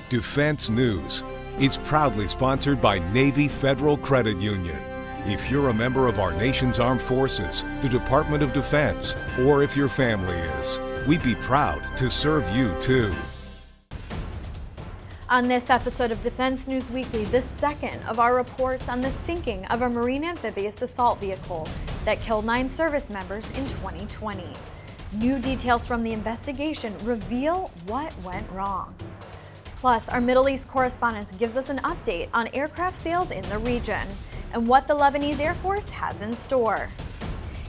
Defense News is proudly sponsored by Navy Federal Credit Union. If you're a member of our nation's armed forces, the Department of Defense, or if your family is, we'd be proud to serve you too. On this episode of Defense News Weekly, the second of our reports on the sinking of a Marine amphibious assault vehicle that killed 9 service members in 2020. New details from the investigation reveal what went wrong. Plus, our Middle East correspondent gives us an update on aircraft sales in the region and what the Lebanese Air Force has in store.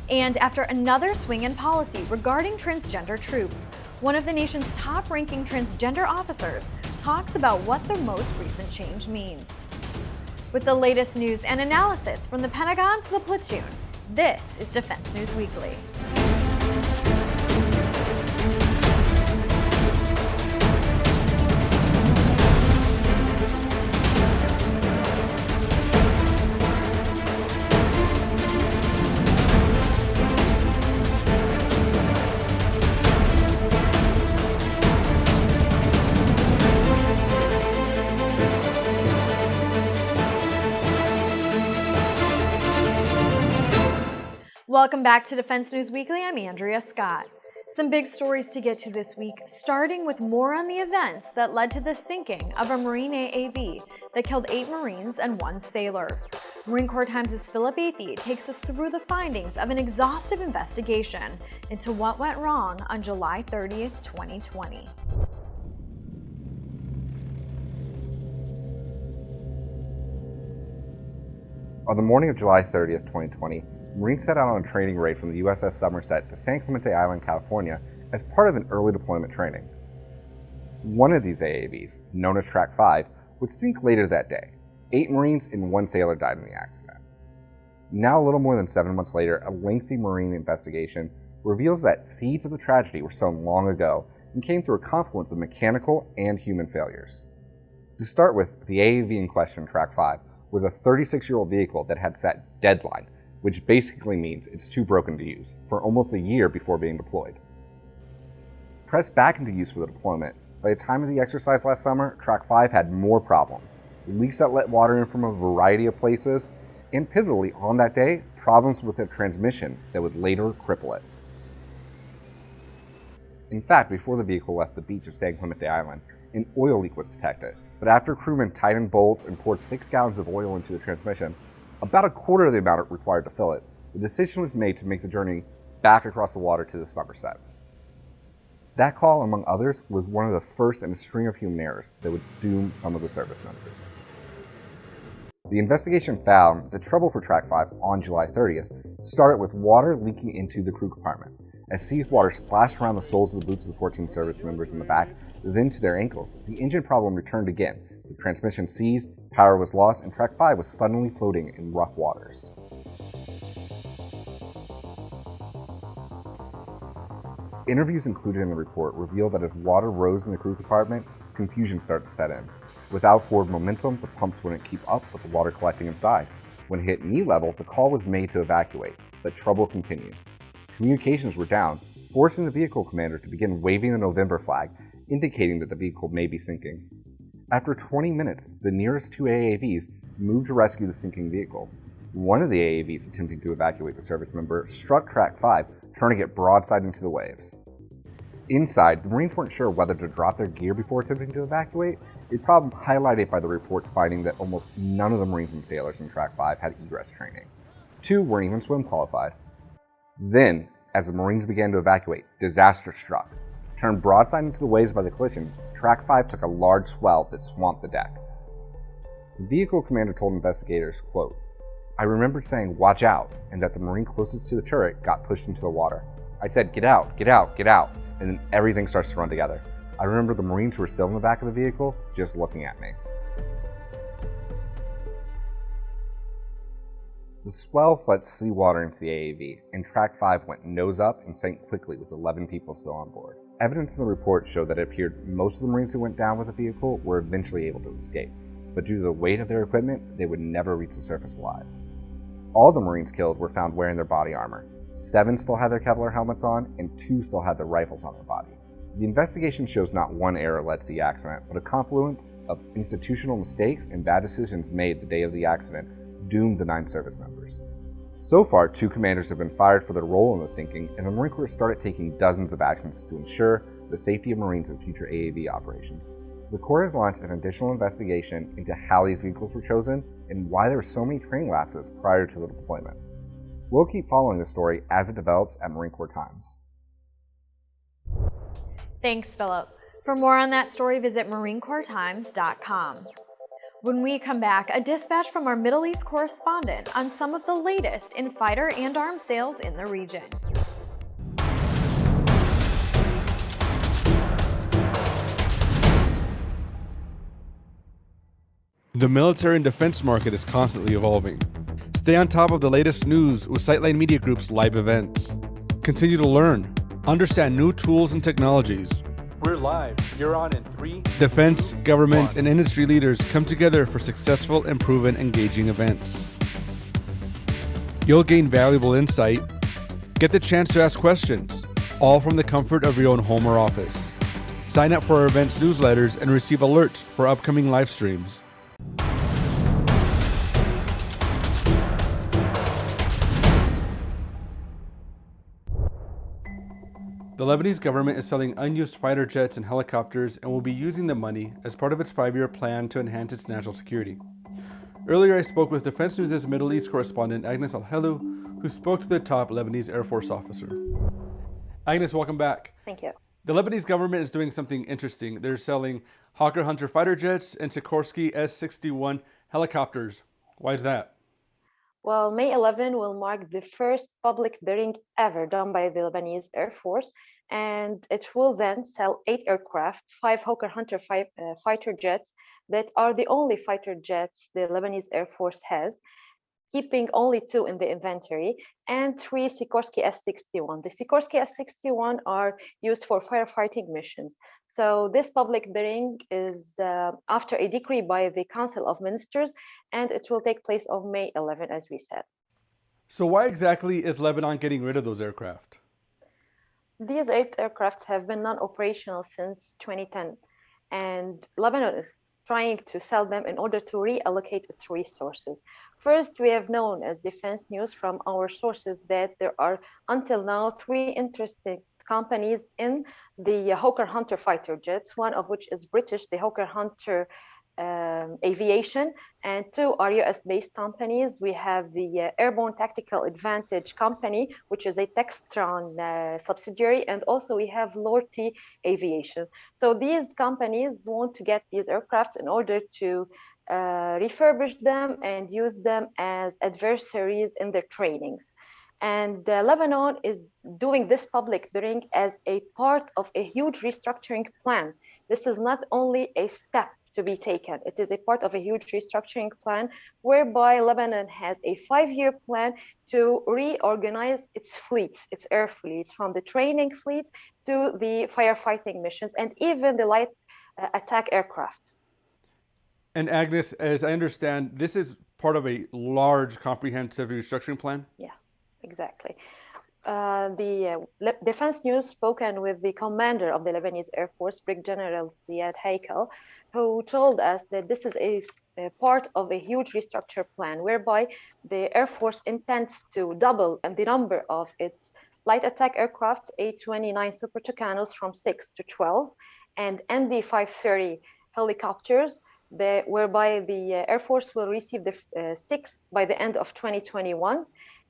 And after another swing in policy regarding transgender troops, one of the nation's top-ranking transgender officers talks about what the most recent change means. With the latest news and analysis from the Pentagon to the platoon, this is Defense News Weekly. Welcome back to Defense News Weekly. I'm Andrea Scott. Some big stories to get to this week, starting with more on the events that led to the sinking of a Marine AAV that killed 8 Marines and 1 sailor. Marine Corps Times' Philip Athey takes us through the findings of an exhaustive investigation into what went wrong on July 30th, 2020. On the morning of July 30th, 2020, Marines set out on a training raid from the USS Somerset to San Clemente Island, California, as part of an early deployment training. One of these AAVs, known as Track 5, would sink later that day. 8 Marines and 1 sailor died in the accident. Now, a little more than 7 months later, a lengthy Marine investigation reveals that seeds of the tragedy were sown long ago and came through a confluence of mechanical and human failures. To start with, the AAV in question, Track 5, was a 36-year-old vehicle that had sat deadline, which basically means it's too broken to use, for almost a year before being deployed. Pressed back into use for the deployment, by the time of the exercise last summer, Track 5 had more problems. Leaks that let water in from a variety of places, and pivotally on that day, problems with the transmission that would later cripple it. In fact, before the vehicle left the beach of San Clemente Island, an oil leak was detected, but after crewmen tightened bolts and poured 6 gallons of oil into the transmission, about a quarter of the amount required to fill it, the decision was made to make the journey back across the water to the Somerset. That call, among others, was one of the first in a string of human errors that would doom some of the service members. The investigation found that trouble for Track 5 on July 30th started with water leaking into the crew compartment. As seawater splashed around the soles of the boots of the 14 service members in the back, then to their ankles, the engine problem returned again. The transmission seized, power was lost, and Track 5 was suddenly floating in rough waters. Interviews included in the report revealed that as water rose in the crew compartment, confusion started to set in. Without forward momentum, the pumps wouldn't keep up with the water collecting inside. When it hit knee level, the call was made to evacuate, but trouble continued. Communications were down, forcing the vehicle commander to begin waving the November flag, indicating that the vehicle may be sinking. After 20 minutes, the nearest 2 AAVs moved to rescue the sinking vehicle. One of the AAVs attempting to evacuate the service member struck Track 5, turning it broadside into the waves. Inside, the Marines weren't sure whether to drop their gear before attempting to evacuate, a problem highlighted by the reports finding that almost none of the Marines and sailors in Track 5 had egress training. 2 weren't even swim qualified. Then, as the Marines began to evacuate, disaster struck. Turned broadside into the waves by the collision, Track 5 took a large swell that swamped the deck. The vehicle commander told investigators, quote, "I remembered saying, 'watch out,' and that the Marine closest to the turret got pushed into the water. I said, 'get out, get out, get out,' and then everything starts to run together. I remember the Marines who were still in the back of the vehicle just looking at me." The swell fled seawater into the AAV, and Track 5 went nose up and sank quickly with 11 people still on board. Evidence in the report showed that it appeared most of the Marines who went down with the vehicle were eventually able to escape, but due to the weight of their equipment, they would never reach the surface alive. All the Marines killed were found wearing their body armor. 7 still had their Kevlar helmets on, and 2 still had their rifles on their body. The investigation shows not one error led to the accident, but a confluence of institutional mistakes and bad decisions made the day of the accident doomed the 9 service members. So far, 2 commanders have been fired for their role in the sinking, and the Marine Corps started taking dozens of actions to ensure the safety of Marines in future AAV operations. The Corps has launched an additional investigation into how these vehicles were chosen and why there were so many training lapses prior to the deployment. We'll keep following the story as it develops at Marine Corps Times. Thanks, Philip. For more on that story, visit MarineCorpsTimes.com. When we come back, a dispatch from our Middle East correspondent on some of the latest in fighter and arms sales in the region. The military and defense market is constantly evolving. Stay on top of the latest news with Sightline Media Group's live events. Continue to learn, understand new tools and technologies. We're live. You're on in 3. Defense, government, and industry leaders come together for successful and proven engaging events. You'll gain valuable insight, get the chance to ask questions, all from the comfort of your own home or office. Sign up for our events newsletters and receive alerts for upcoming live streams. The Lebanese government is selling unused fighter jets and helicopters and will be using the money as part of its 5-year plan to enhance its national security. Earlier, I spoke with Defense News' Middle East correspondent Agnes Al-Helou, who spoke to the top Lebanese Air Force officer. Agnes, welcome back. Thank you. The Lebanese government is doing something interesting. They're selling Hawker Hunter fighter jets and Sikorsky S-61 helicopters. Why is that? Well, May 11 will mark the first public bidding ever done by the Lebanese Air Force, and it will then sell 8 aircraft, 5 Hawker Hunter fighter jets that are the only fighter jets the Lebanese Air Force has, keeping only 2 in the inventory, and 3 Sikorsky S-61. The Sikorsky S-61 are used for firefighting missions. So this public bidding is after a decree by the Council of Ministers, and it will take place on May 11, as we said. So why exactly is Lebanon getting rid of those aircraft? These 8 aircrafts have been non-operational since 2010, and Lebanon is trying to sell them in order to reallocate its resources. First, we have known as defense news from our sources that there are until now 3 interesting companies in the Hawker Hunter fighter jets, one of which is British, the Hawker Hunter Aviation, and 2 are US-based companies. We have the Airborne Tactical Advantage Company, which is a Textron subsidiary, and also we have Lorty Aviation. So these companies want to get these aircrafts in order to refurbish them and use them as adversaries in their trainings. And Lebanon is doing this public bidding as a part of a huge restructuring plan. This is not only a step to be taken, it is a part of a huge restructuring plan whereby Lebanon has a 5-year plan to reorganize its fleets, its air fleets, from the training fleets to the firefighting missions and even the light attack aircraft. And Agnes, as I understand, this is part of a large comprehensive restructuring plan? Yeah. Exactly. The Defense News spoken with the commander of the Lebanese Air Force, Brig General Ziad Haikal, who told us that this is a part of a huge restructure plan whereby the Air Force intends to double the number of its light attack aircraft, A-29 Super Tucanos, from 6 to 12, and MD-530 helicopters, whereby the Air Force will receive the 6 by the end of 2021.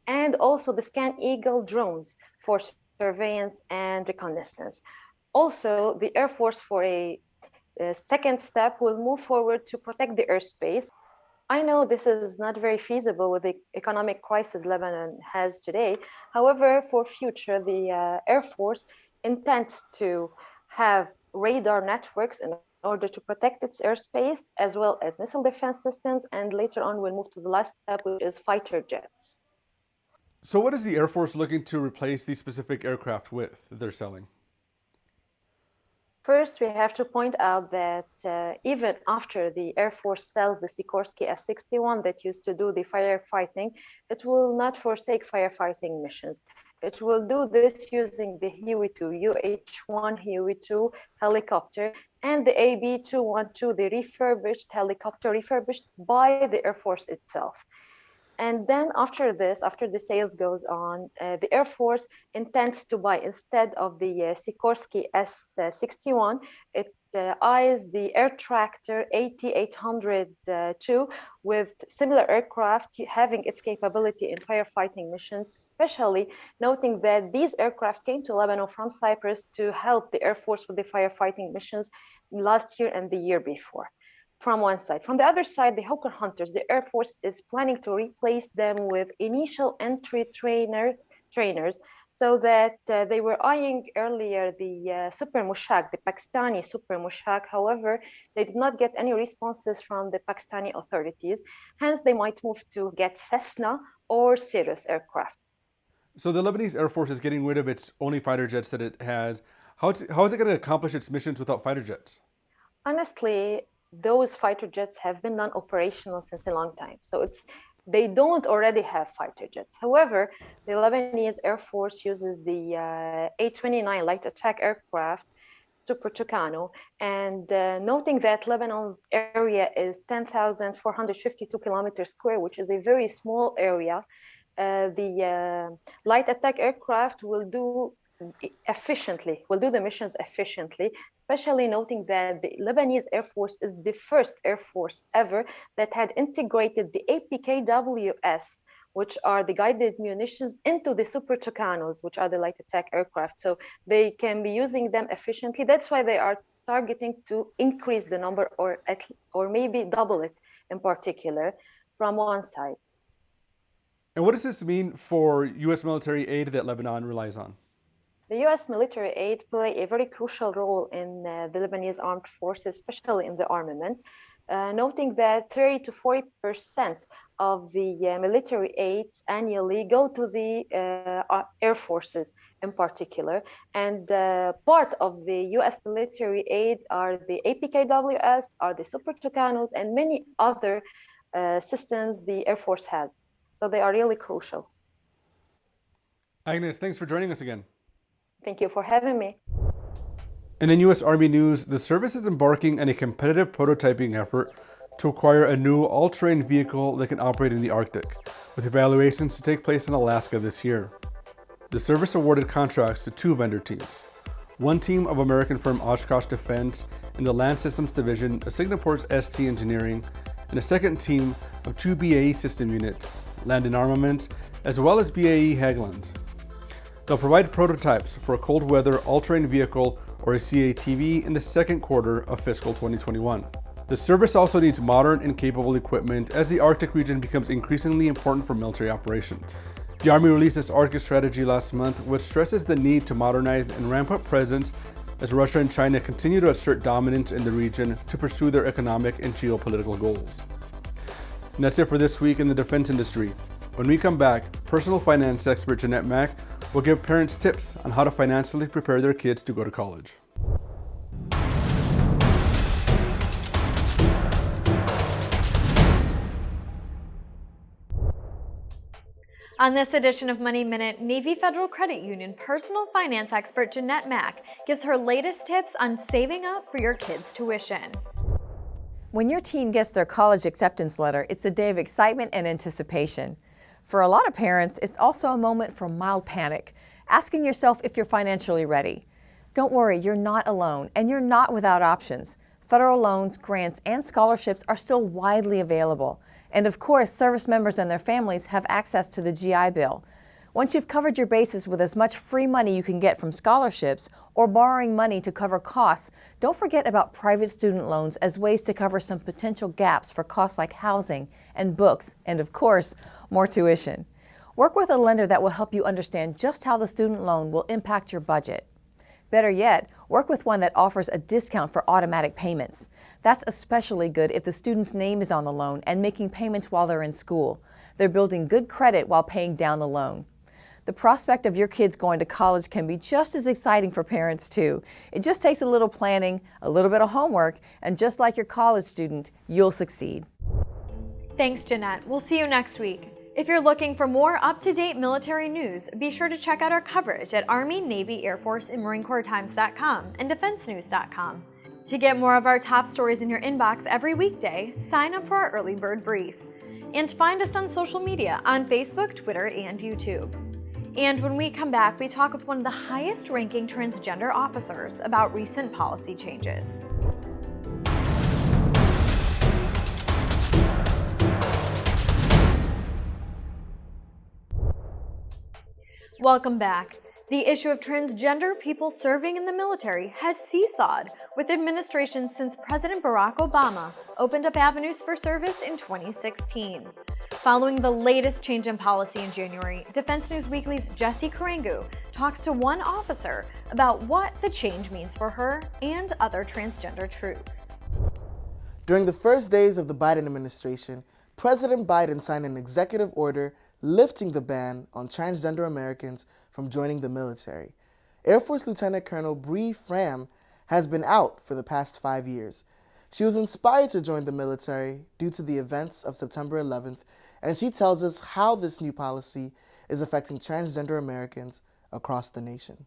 And also the Scan Eagle drones for surveillance and reconnaissance. Also, the Air Force, for a second step, will move forward to protect the airspace. I know this is not very feasible with the economic crisis Lebanon has today. However, for future, the Air Force intends to have radar networks in order to protect its airspace, as well as missile defense systems. And later on, we'll move to the last step, which is fighter jets. So what is the Air Force looking to replace these specific aircraft with that they're selling? First, we have to point out that even after the Air Force sells the Sikorsky S-61 that used to do the firefighting, it will not forsake firefighting missions. It will do this using the Huey-2, UH-1 Huey-2 helicopter and the AB-212, the refurbished helicopter, refurbished by the Air Force itself. And then after the sales goes on, the Air Force intends to buy, instead of the Sikorsky S-61, it eyes the air tractor AT-802 with similar aircraft having its capability in firefighting missions, especially noting that these aircraft came to Lebanon from Cyprus to help the Air Force with the firefighting missions last year and the year before. From one side. From the other side, the Hawker Hunters, the Air Force is planning to replace them with initial entry trainers, so that they were eyeing earlier the Super Mushak, the Pakistani Super Mushak. However, they did not get any responses from the Pakistani authorities. Hence, they might move to get Cessna or Cirrus aircraft. So the Lebanese Air Force is getting rid of its only fighter jets that it has. How is it going to accomplish its missions without fighter jets? Honestly, those fighter jets have been non-operational since a long time. So they don't already have fighter jets. However, the Lebanese Air Force uses the A-29 light attack aircraft, Super Tucano, and noting that Lebanon's area is 10,452 kilometers square, which is a very small area, the light attack aircraft will do the missions efficiently, especially noting that the Lebanese Air Force is the first Air Force ever that had integrated the APKWS, which are the guided munitions, into the Super Tucanos, which are the light attack aircraft. So they can be using them efficiently. That's why they are targeting to increase the number or maybe double it in particular from one side. And what does this mean for U.S. military aid that Lebanon relies on? The U.S. military aid play a very crucial role in the Lebanese armed forces, especially in the armament, noting that 30 to 40% of the military aids annually go to the air forces in particular. And part of the U.S. military aid are the APKWS, are the Super Tucanos, and many other systems the Air Force has. So they are really crucial. Agnes, thanks for joining us again. Thank you for having me. And in U.S. Army news, the service is embarking on a competitive prototyping effort to acquire a new all-terrain vehicle that can operate in the Arctic, with evaluations to take place in Alaska this year. The service awarded contracts to 2 vendor teams. One team of American firm Oshkosh Defense and the Land Systems Division of Singapore's ST Engineering, and a second team of 2 BAE system units, Land and Armaments, as well as BAE Hägglunds. They'll provide prototypes for a cold weather all-terrain vehicle, or a CATV, in the second quarter of fiscal 2021. The service also needs modern and capable equipment as the Arctic region becomes increasingly important for military operations. The Army released its Arctic strategy last month, which stresses the need to modernize and ramp up presence as Russia and China continue to assert dominance in the region to pursue their economic and geopolitical goals. And that's it for this week in the defense industry. When we come back, personal finance expert Jeanette Mack will give parents tips on how to financially prepare their kids to go to college. On this edition of Money Minute, Navy Federal Credit Union personal finance expert Jeanette Mack gives her latest tips on saving up for your kids' tuition. When your teen gets their college acceptance letter, it's a day of excitement and anticipation. For a lot of parents, it's also a moment for mild panic, asking yourself if you're financially ready. Don't worry, you're not alone, and you're not without options. Federal loans, grants, and scholarships are still widely available. And of course, service members and their families have access to the GI Bill. Once you've covered your bases with as much free money you can get from scholarships or borrowing money to cover costs, don't forget about private student loans as ways to cover some potential gaps for costs like housing and books, and of course, more tuition. Work with a lender that will help you understand just how the student loan will impact your budget. Better yet, work with one that offers a discount for automatic payments. That's especially good if the student's name is on the loan and making payments while they're in school. They're building good credit while paying down the loan. The prospect of your kids going to college can be just as exciting for parents too. It just takes a little planning, a little bit of homework, and just like your college student, you'll succeed. Thanks, Jeanette. We'll see you next week. If you're looking for more up-to-date military news, be sure to check out our coverage at Army, Navy, Air Force, and Marine Corps Times.com and DefenseNews.com. To get more of our top stories in your inbox every weekday, sign up for our early bird brief. And find us on social media on Facebook, Twitter, and YouTube. And when we come back, we talk with one of the highest-ranking transgender officers about recent policy changes. Welcome back. The issue of transgender people serving in the military has seesawed with administrations since President Barack Obama opened up avenues for service in 2016. Following the latest change in policy in January, Defense News Weekly's Jessie Karangu talks to one officer about what the change means for her and other transgender troops. During the first days of the Biden administration, President Biden signed an executive order lifting the ban on transgender Americans from joining the military. Air Force Lieutenant Colonel Bree Fram has been out for the past 5 years. She was inspired to join the military due to the events of September 11th, and she tells us how this new policy is affecting transgender Americans across the nation.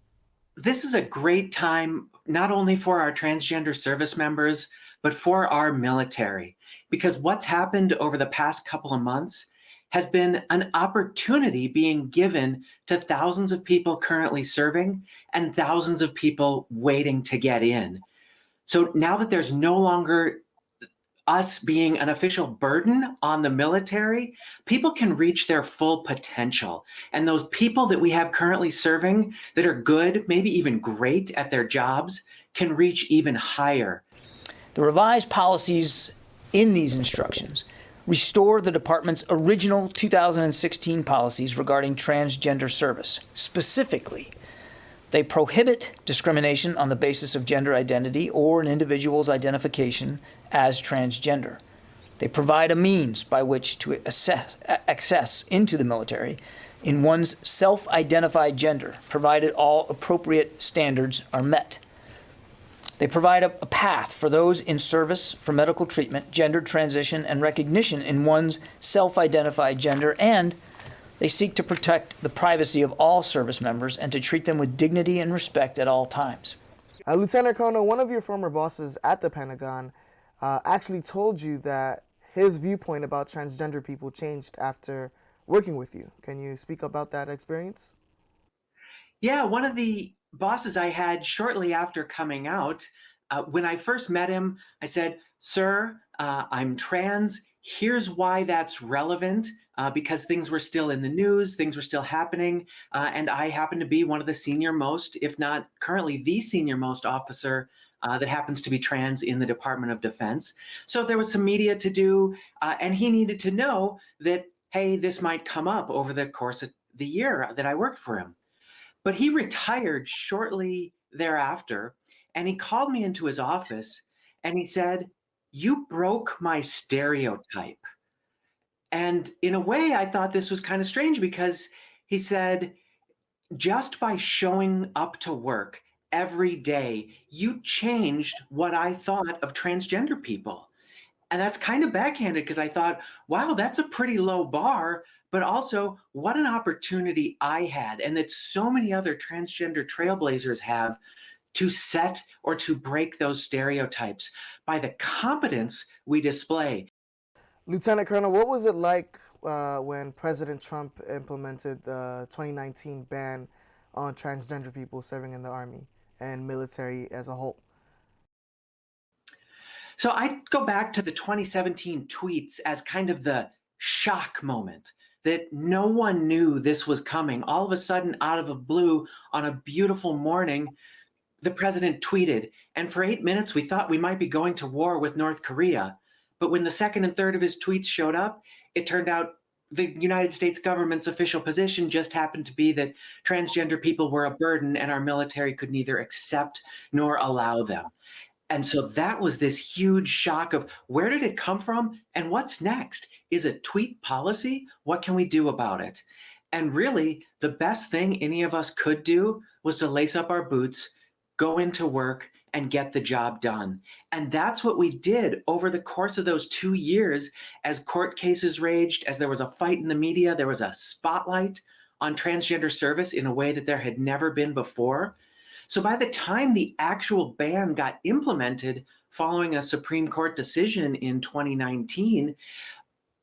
This is a great time, not only for our transgender service members, but for our military, because what's happened over the past couple of months has been an opportunity being given to thousands of people currently serving and thousands of people waiting to get in. So now that there's no longer us being an official burden on the military, people can reach their full potential. And those people that we have currently serving that are good, maybe even great at their jobs, can reach even higher. The revised policies in these instructions restore the department's original 2016 policies regarding transgender service. Specifically, they prohibit discrimination on the basis of gender identity or an individual's identification as transgender. They provide a means by which to access into the military in one's self-identified gender, provided all appropriate standards are met. They provide a path for those in service for medical treatment, gender transition, and recognition in one's self-identified gender, and they seek to protect the privacy of all service members and to treat them with dignity and respect at all times. Lieutenant Colonel, one of your former bosses at the Pentagon actually told you that his viewpoint about transgender people changed after working with you. Can you speak about that experience? Yeah, one of the bosses I had shortly after coming out, when I first met him, I said, "Sir, I'm trans. Here's why that's relevant, because things were still in the news, things were still happening, and I happen to be one of the senior most, if not currently the senior most officer that happens to be trans in the Department of Defense. So there was some media to do, and he needed to know that, hey, this might come up over the course of the year that I worked for him." But he retired shortly thereafter, and he called me into his office and he said, "You broke my stereotype." And in a way, I thought this was kind of strange because he said, just by showing up to work every day, you changed what I thought of transgender people. And that's kind of backhanded because I thought, wow, that's a pretty low bar, but also what an opportunity I had and that so many other transgender trailblazers have to set or to break those stereotypes by the competence we display. Lieutenant Colonel, what was it like when President Trump implemented the 2019 ban on transgender people serving in the Army and military as a whole? So I go back to the 2017 tweets as kind of the shock moment that no one knew this was coming. All of a sudden, out of the blue, on a beautiful morning, the president tweeted, and for 8 minutes, we thought we might be going to war with North Korea. But when the second and third of his tweets showed up, it turned out the United States government's official position just happened to be that transgender people were a burden and our military could neither accept nor allow them. And so that was this huge shock of where did it come from and what's next? Is it tweet policy? What can we do about it? And really, the best thing any of us could do was to lace up our boots, go into work, and get the job done. And that's what we did over the course of those 2 years as court cases raged, as there was a fight in the media, there was a spotlight on transgender service in a way that there had never been before. So by the time the actual ban got implemented following a Supreme Court decision in 2019,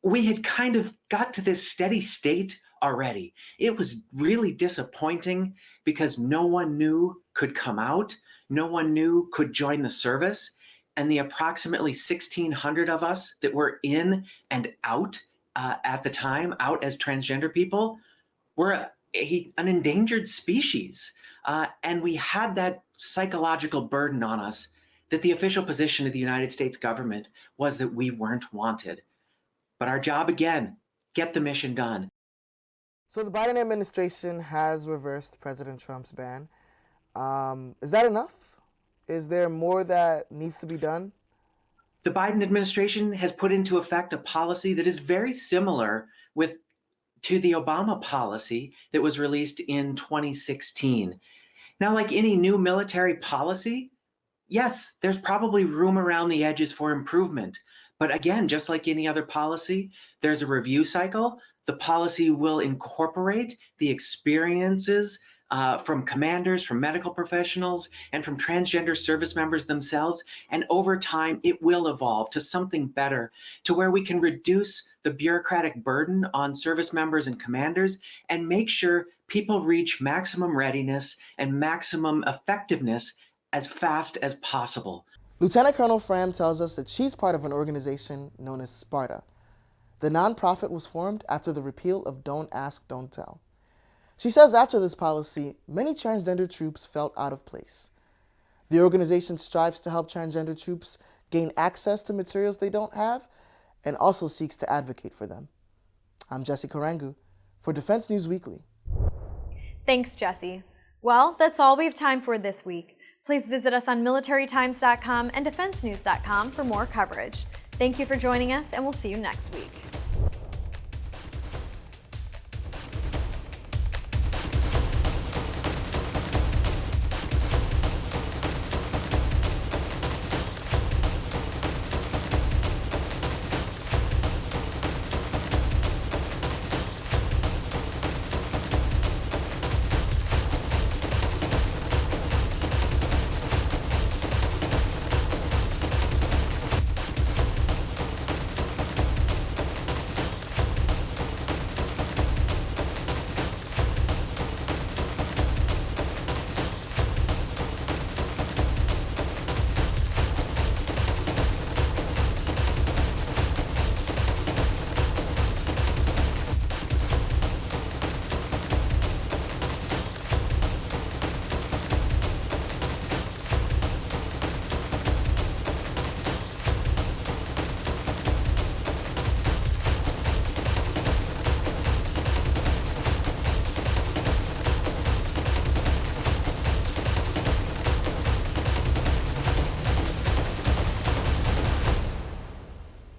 we had kind of got to this steady state already. It was really disappointing because no one knew could come out, no one knew could join the service, and the approximately 1,600 of us that were in and out at the time, out as transgender people, were an endangered species. And we had that psychological burden on us that the official position of the United States government was that we weren't wanted. But our job, again, get the mission done. So the Biden administration has reversed President Trump's ban. Is that enough? Is there more that needs to be done? The Biden administration has put into effect a policy that is very similar to the Obama policy that was released in 2016. Now, like any new military policy, yes, there's probably room around the edges for improvement. But again, just like any other policy, there's a review cycle. The policy will incorporate the experiences from commanders, from medical professionals, and from transgender service members themselves. And over time, it will evolve to something better, to where we can reduce the bureaucratic burden on service members and commanders and make sure people reach maximum readiness and maximum effectiveness as fast as possible. Lieutenant Colonel Fram tells us that she's part of an organization known as Sparta. The nonprofit was formed after the repeal of Don't Ask, Don't Tell. She says after this policy, many transgender troops felt out of place. The organization strives to help transgender troops gain access to materials they don't have and also seeks to advocate for them. I'm Jesse Karangu for Defense News Weekly. Thanks, Jesse. Well, that's all we have time for this week. Please visit us on militarytimes.com and defensenews.com for more coverage. Thank you for joining us, and we'll see you next week.